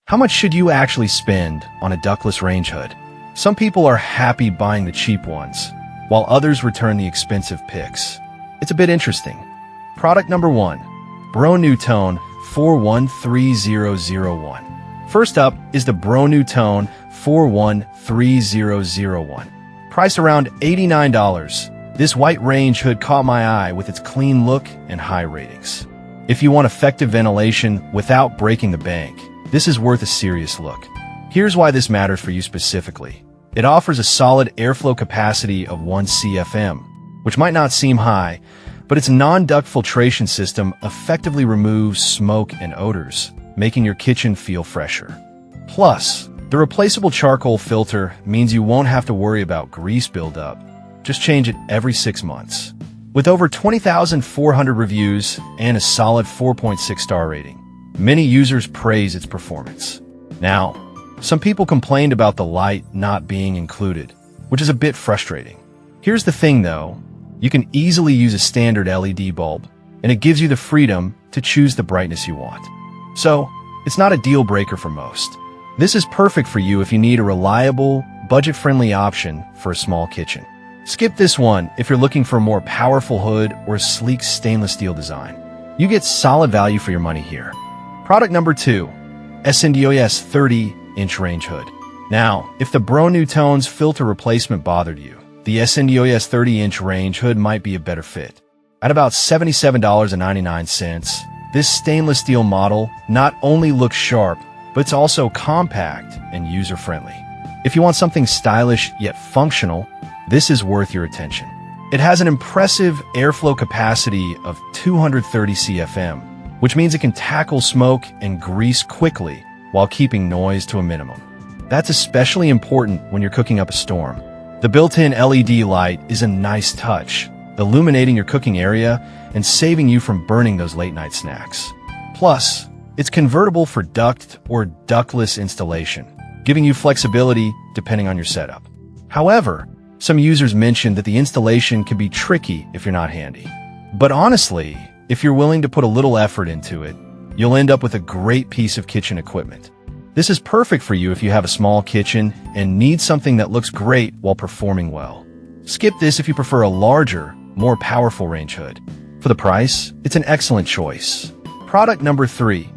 How much should you actually spend on a ductless range hood? Some people are happy buying the cheap ones, while others return the expensive picks. It's a bit interesting. Product number 1. Tone 413001. First up is the Tone 413001. Priced around $89, this white range hood caught my eye with its clean look and high ratings. If you want effective ventilation without breaking the bank, this is worth a serious look. Here's why this matters for you specifically. It offers a solid airflow capacity of 1 CFM, which might not seem high, but its non-duct filtration system effectively removes smoke and odors, making your kitchen feel fresher. Plus, the replaceable charcoal filter means you won't have to worry about grease buildup. Just change it every 6 months. With over 20,400 reviews and a solid 4.6 star rating, many users praise its performance. Now, some people complained about the light not being included, which is a bit frustrating. Here's the thing though, you can easily use a standard LED bulb, and it gives you the freedom to choose the brightness you want. So, it's not a deal breaker for most. This is perfect for you if you need a reliable, budget-friendly option for a small kitchen. Skip this one if you're looking for a more powerful hood or a sleek stainless steel design. You get solid value for your money here. Product number 2. Odors 30-inch range hood. Now, if the Tone's filter replacement bothered you, the Odors 30-inch range hood might be a better fit. At about $77.99, this stainless steel model not only looks sharp, but it's also compact and user-friendly. If you want something stylish yet functional, this is worth your attention. It has an impressive airflow capacity of 230 CFM, which means it can tackle smoke and grease quickly while keeping noise to a minimum. That's especially important when you're cooking up a storm. The built-in LED light is a nice touch, illuminating your cooking area and saving you from burning those late-night snacks. Plus, it's convertible for duct or ductless installation, giving you flexibility depending on your setup. However, some users mentioned that the installation can be tricky if you're not handy. But honestly, if you're willing to put a little effort into it, you'll end up with a great piece of kitchen equipment. This is perfect for you if you have a small kitchen and need something that looks great while performing well. Skip this if you prefer a larger, more powerful range hood. For the price, it's an excellent choice. Product number 3.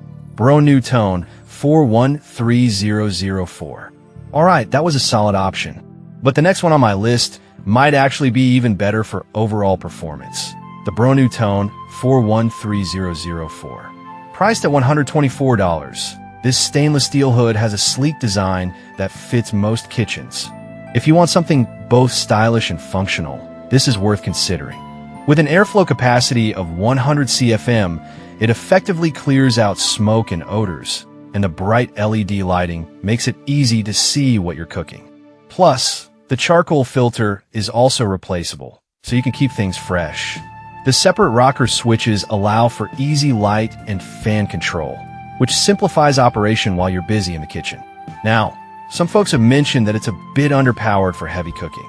Tone 413004. Alright, that was a solid option. But the next one on my list might actually be even better for overall performance. The Tone 413004. Priced at $124, this stainless steel hood has a sleek design that fits most kitchens. If you want something both stylish and functional, this is worth considering. With an airflow capacity of 100 CFM, it effectively clears out smoke and odors, and the bright LED lighting makes it easy to see what you're cooking. Plus, the charcoal filter is also replaceable, so you can keep things fresh. The separate rocker switches allow for easy light and fan control, which simplifies operation while you're busy in the kitchen. Now, some folks have mentioned that it's a bit underpowered for heavy cooking.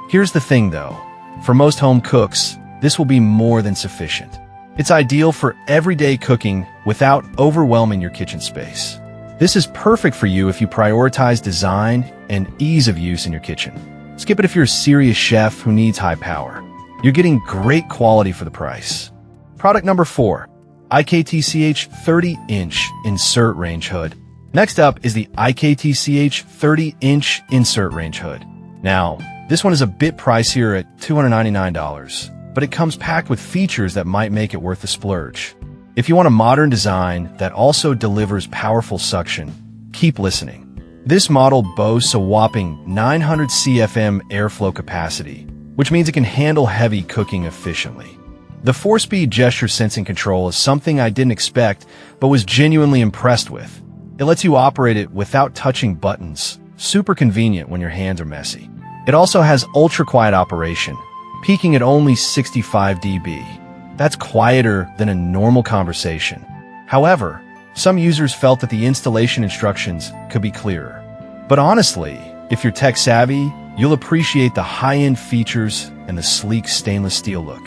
Here's the thing though, for most home cooks, this will be more than sufficient. It's ideal for everyday cooking without overwhelming your kitchen space. This is perfect for you if you prioritize design and ease of use in your kitchen. Skip it if you're a serious chef who needs high power. You're getting great quality for the price. Product number 4. IKTCH 30-inch insert range hood. Next up is the IKTCH 30-inch insert range hood. Now, this one is a bit pricier at $299, but it comes packed with features that might make it worth the splurge. If you want a modern design that also delivers powerful suction, keep listening. This model boasts a whopping 900 CFM airflow capacity, which means it can handle heavy cooking efficiently. The 4-speed gesture sensing control is something I didn't expect, but was genuinely impressed with. It lets you operate it without touching buttons, super convenient when your hands are messy. It also has ultra-quiet operation, peaking at only 65 dB. That's quieter than a normal conversation. However, some users felt that the installation instructions could be clearer. But honestly, if you're tech-savvy, you'll appreciate the high-end features and the sleek stainless steel look.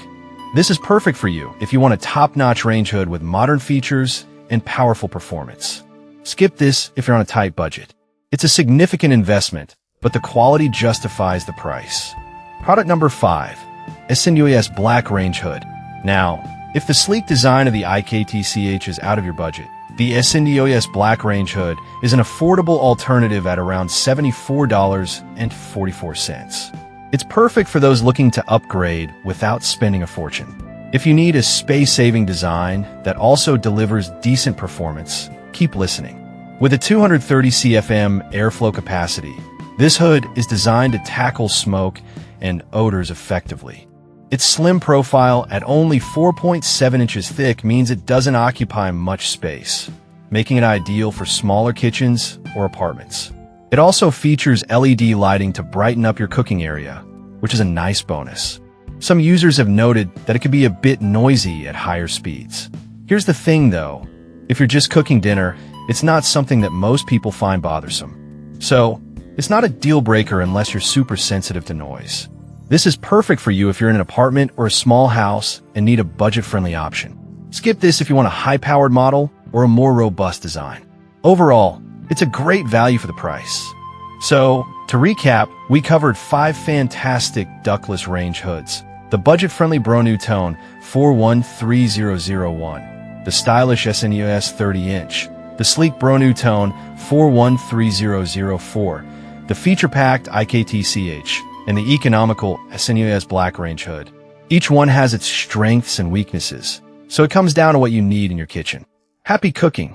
This is perfect for you if you want a top-notch range hood with modern features and powerful performance. Skip this if you're on a tight budget. It's a significant investment, but the quality justifies the price. Product number 5. SNUAS Black Range Hood. Now, if the sleek design of the IKTCH is out of your budget, the SNUAS Black Range Hood is an affordable alternative at around $74.44. It's perfect for those looking to upgrade without spending a fortune. If you need a space-saving design that also delivers decent performance, keep listening. With a 230 CFM airflow capacity, this hood is designed to tackle smoke and odors effectively. Its slim profile at only 4.7 inches thick means it doesn't occupy much space, making it ideal for smaller kitchens or apartments. It also features LED lighting to brighten up your cooking area, which is a nice bonus. Some users have noted that it can be a bit noisy at higher speeds. Here's the thing though, if you're just cooking dinner, it's not something that most people find bothersome. So, it's not a deal breaker unless you're super sensitive to noise. This is perfect for you if you're in an apartment or a small house and need a budget-friendly option. Skip this if you want a high-powered model or a more robust design. Overall, it's a great value for the price. So, to recap, we covered 5 fantastic ductless range hoods. The budget-friendly Bronu Tone 413001, the stylish SNUAS 30-inch, the sleek Bronu Tone 413004, the feature-packed IKTCH, and the economical SNUAS Black Range Hood. Each one has its strengths and weaknesses, so it comes down to what you need in your kitchen. Happy cooking!